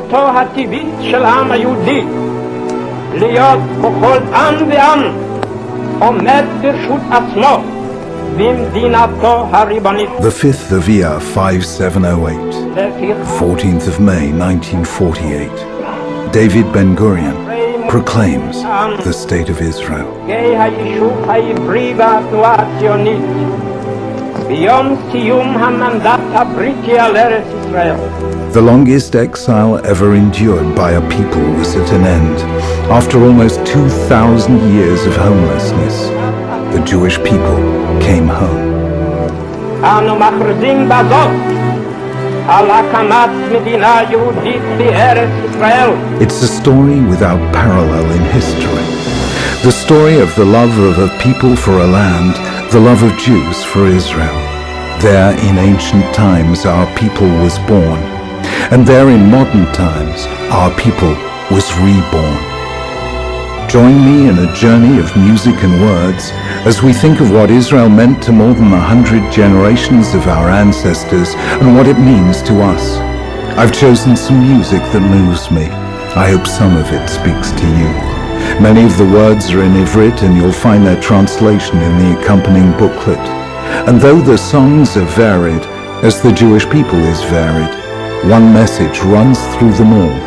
זכותו הטבעית של העם היהודי להיות ככל עם ועם עומד ברשות עצמו במדינתו הריבונית. The 5th of Iyar 5708, 14th of May 1948, David Ben-Gurion proclaims the State of Israel. היישוב העברי והתנועה הציונית ביום סיום המנדט הבריטי על ארץ ישראל. The longest exile ever endured by a people was at an end. After almost 2,000 years of homelessness, the Jewish people came home. אנו מכריזים בזאת על הקמת מדינה יהודית בארץ ישראל. It's a story without parallel in history. The story of the love of a people for a land, the love of Jews for Israel. There in ancient times our people was born, and there in modern times our people was reborn. Join me in a journey of music and words as we think of what Israel meant to more than 100 generations of our ancestors and what it means to us. I've chosen some music that moves me. I hope some of it speaks to you. Many of the words are in Ivrit, and you'll find their translation in the accompanying booklet. And though the songs are varied, as the Jewish people is varied, one message runs through them all.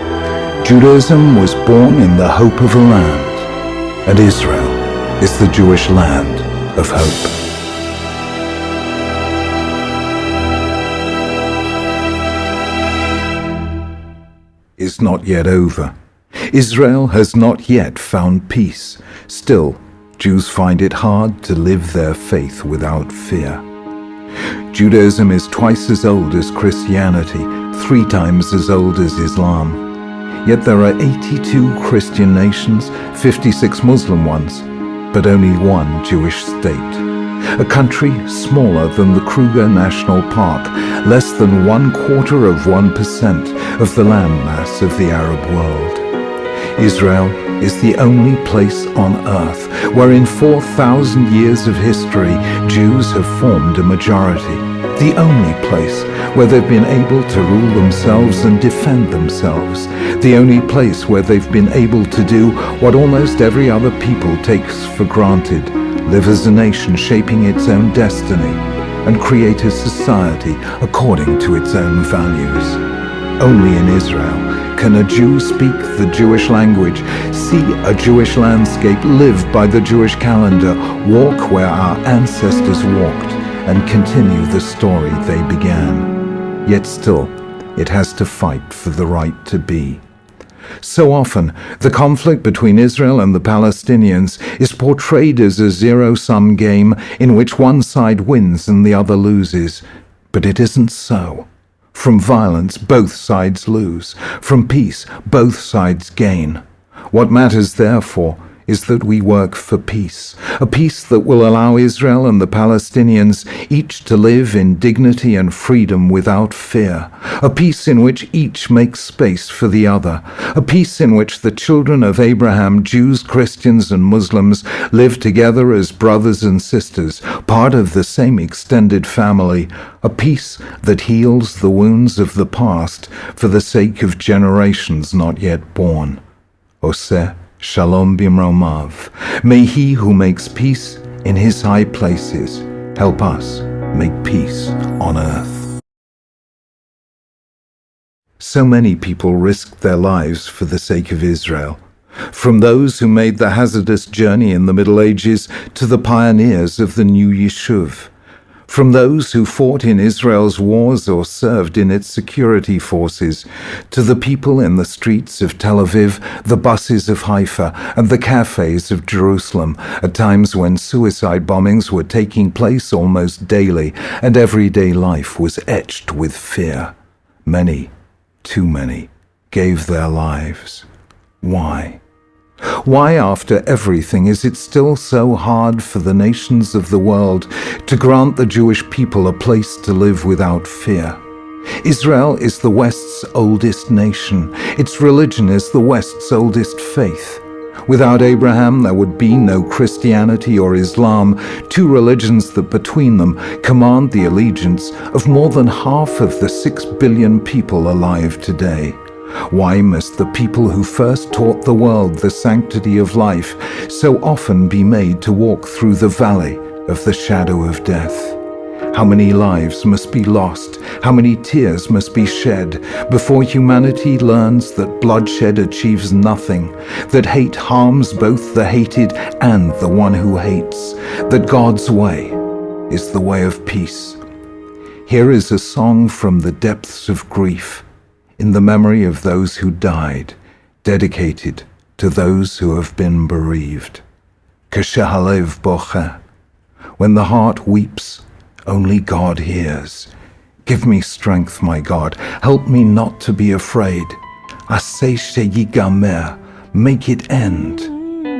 Judaism was born in the hope of a land, and Israel is the Jewish land of hope. Is not yet over. Israel has not yet found peace. Still, Jews find it hard to live their faith without fear. Judaism is twice as old as Christianity, 3 times as old as Islam. Yet there are 82 Christian nations, 56 Muslim ones, but only one Jewish state. A country smaller than the Kruger National Park, less than 1/4% of the landmass of the Arab world. Israel is the only place on earth where in 4,000 years of history Jews have formed a majority. The only place where they've been able to rule themselves and defend themselves. The only place where they've been able to do what almost every other people takes for granted, live as a nation shaping its own destiny and create a society according to its own values. Only in Israel can a Jew speak the Jewish language, see a Jewish landscape, live by the Jewish calendar, walk where our ancestors walked, and continue the story they began. Yet still, it has to fight for the right to be. So often, the conflict between Israel and the Palestinians is portrayed as a zero-sum game in which one side wins and the other loses. But it isn't so. From violence, both sides lose. From peace, both sides gain. What matters, therefore, is that we work for peace, a peace that will allow Israel and the Palestinians each to live in dignity and freedom without fear, a peace in which each makes space for the other, a peace in which the children of Abraham, Jews, Christians, and Muslims live together as brothers and sisters, part of the same extended family, a peace that heals the wounds of the past for the sake of generations not yet born. Oseh Shalom Bimromav. May he who makes peace in his high places help us make peace on earth. So many people risked their lives for the sake of Israel. From those who made the hazardous journey in the Middle Ages to the pioneers of the new Yishuv. From those who fought in Israel's wars or served in its security forces, to the people in the streets of Tel Aviv, the buses of Haifa, and the cafes of Jerusalem, at times when suicide bombings were taking place almost daily, and everyday life was etched with fear. Many, too many, gave their lives. Why? Why, after everything, is it still so hard for the nations of the world to grant the Jewish people a place to live without fear? Israel is the West's oldest nation. Its religion is the West's oldest faith. Without Abraham, there would be no Christianity or Islam, 2 religions that between them command the allegiance of more than half of the 6 billion people alive today. Why must the people who first taught the world the sanctity of life so often be made to walk through the valley of the shadow of death? How many lives must be lost, how many tears must be shed before humanity learns that bloodshed achieves nothing, that hate harms both the hated and the one who hates, that God's way is the way of peace. Here is a song from the depths of grief, in the memory of those who died, dedicated to those who have been bereaved. K'shehalev bocheh. When the heart weeps, only God hears. Give me strength, my God. Help me not to be afraid. Aseh sheyigamer. Make it end.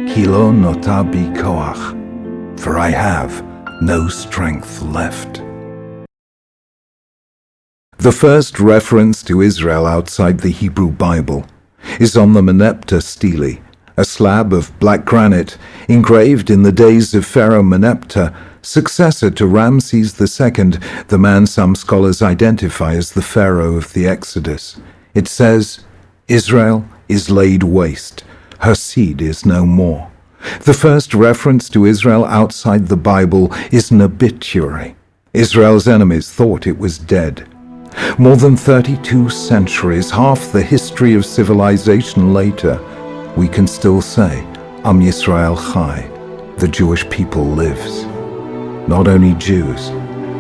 Ki lo nota bi koach. For I have no strength left. The first reference to Israel outside the Hebrew Bible is on the Meneptah stele, a slab of black granite engraved in the days of Pharaoh Meneptah, successor to Ramses II, the man some scholars identify as the Pharaoh of the Exodus. It says, "Israel is laid waste. Her seed is no more." The first reference to Israel outside the Bible is an obituary. Israel's enemies thought it was dead. More than 32 centuries, half the history of civilization later, we can still say, Am Yisrael Chai, the Jewish people lives. Not only Jews,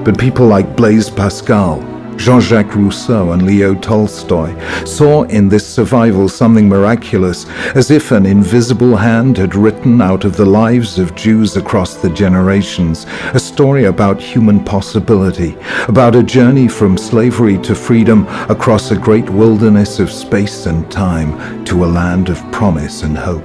but people like Blaise Pascal, Jean-Jacques Rousseau and Leo Tolstoy saw in this survival something miraculous, as if an invisible hand had written out of the lives of Jews across the generations a story about human possibility, about a journey from slavery to freedom across a great wilderness of space and time to a land of promise and hope.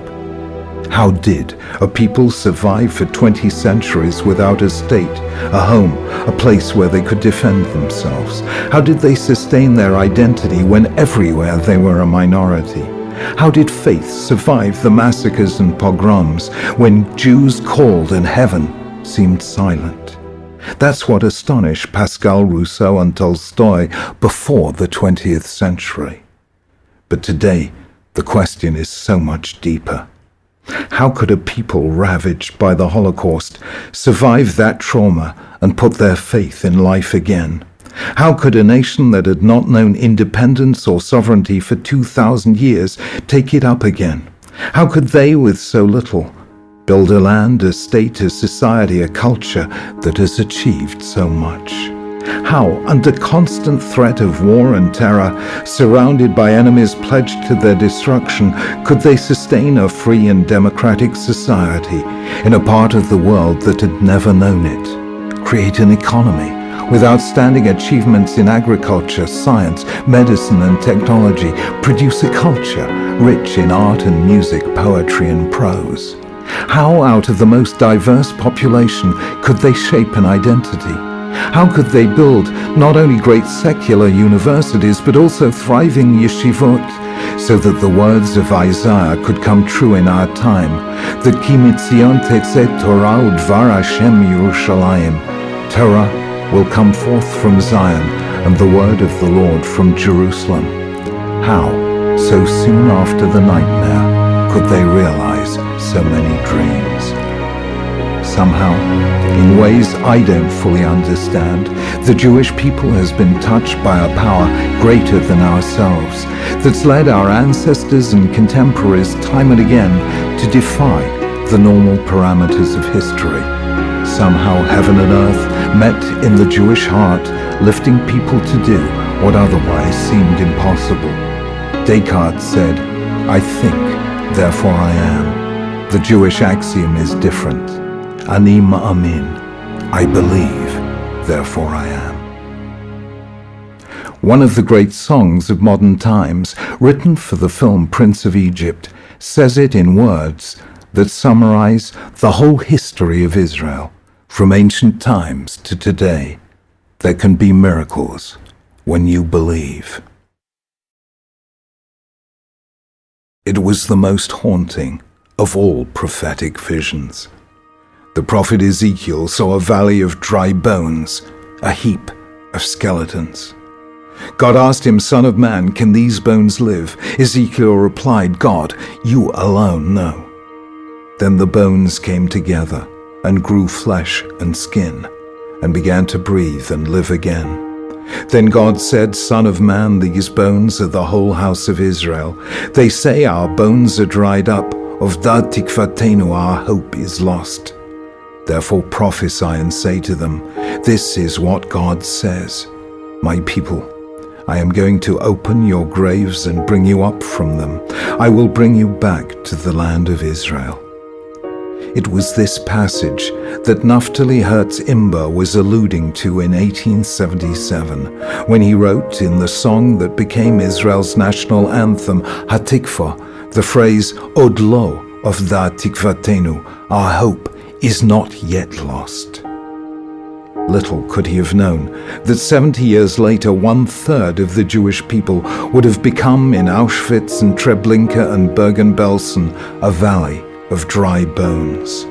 How did a people survive for 20 centuries without a state, a home, a place where they could defend themselves? How did they sustain their identity when everywhere they were a minority? How did faith survive the massacres and pogroms when Jews called and heaven seemed silent? That's what astonished Pascal, Rousseau and Tolstoy before the 20th century. But today, the question is so much deeper. How could a people ravaged by the Holocaust survive that trauma and put their faith in life again? How could a nation that had not known independence or sovereignty for 2,000 years take it up again? How could they, with so little, build a land, a state, a society, a culture that has achieved so much? How, under constant threat of war and terror, surrounded by enemies pledged to their destruction, could they sustain a free and democratic society in a part of the world that had never known it? Create an economy with outstanding achievements in agriculture, science, medicine and technology? Produce a culture rich in art and music, poetry and prose? How, out of the most diverse population, could they shape an identity? How could they build not only great secular universities, but also thriving yeshivot, so that the words of Isaiah could come true in our time, that Ki mitzion tetzeh Torah udvar Hashem Yerushalayim, Torah will come forth from Zion, and the word of the Lord from Jerusalem. How, so soon after the nightmare, could they realize so many dreams? Somehow, in ways I don't fully understand, the Jewish people has been touched by a power greater than ourselves, that's led our ancestors and contemporaries time and again to defy the normal parameters of history. Somehow heaven and earth met in the Jewish heart, lifting people to do what otherwise seemed impossible. Descartes said, "I think, therefore I am." The Jewish axiom is different. Ani ma'amin, I believe, therefore I am. One of the great songs of modern times, written for the film Prince of Egypt, says it in words that summarize the whole history of Israel, from ancient times to today. There can be miracles when you believe. It was the most haunting of all prophetic visions. The prophet Ezekiel saw a valley of dry bones, a heap of skeletons. God asked him, "Son of man, can these bones live?" Ezekiel replied, "God, you alone know." Then the bones came together and grew flesh and skin, and began to breathe and live again. Then God said, "Son of man, these bones are the whole house of Israel. They say, our bones are dried up. Of tikvatenu, our hope is lost. Therefore prophesy and say to them, this is what God says. My people, I am going to open your graves and bring you up from them. I will bring you back to the land of Israel." It was this passage that Naftali Herz Imber was alluding to in 1877, when he wrote in the song that became Israel's national anthem, Hatikva, the phrase Od lo of tikvatenu, our hope is not yet lost. Little could he have known that 70 years later 1/3 of the Jewish people would have become, in Auschwitz and Treblinka and Bergen-Belsen, a valley of dry bones.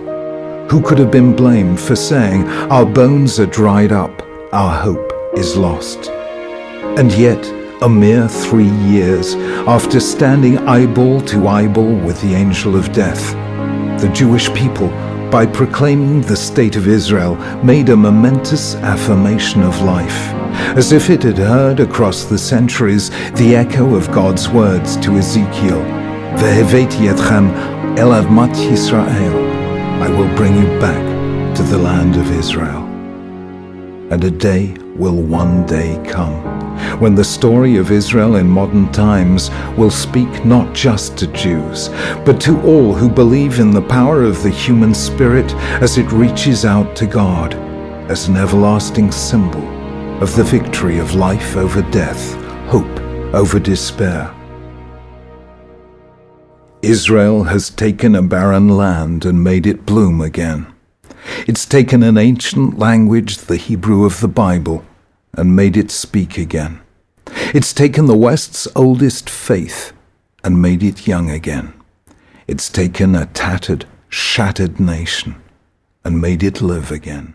Who could have been blamed for saying, "Our bones are dried up, our hope is lost"? And yet, a mere 3 years after standing eyeball to eyeball with the angel of death, the Jewish people, by proclaiming the state of Israel, made a momentous affirmation of life, as if it had heard across the centuries the echo of God's words to Ezekiel, "Veheveti etchem el admat Yisrael, I will bring you back to the land of Israel." And a day will one day come when the story of Israel in modern times will speak not just to Jews, but to all who believe in the power of the human spirit as it reaches out to God, as an everlasting symbol of the victory of life over death, hope over despair. Israel has taken a barren land and made it bloom again. It's taken an ancient language, the Hebrew of the Bible, and made it speak again. It's taken the West's oldest faith and made it young again. It's taken a tattered, shattered nation and made it live again.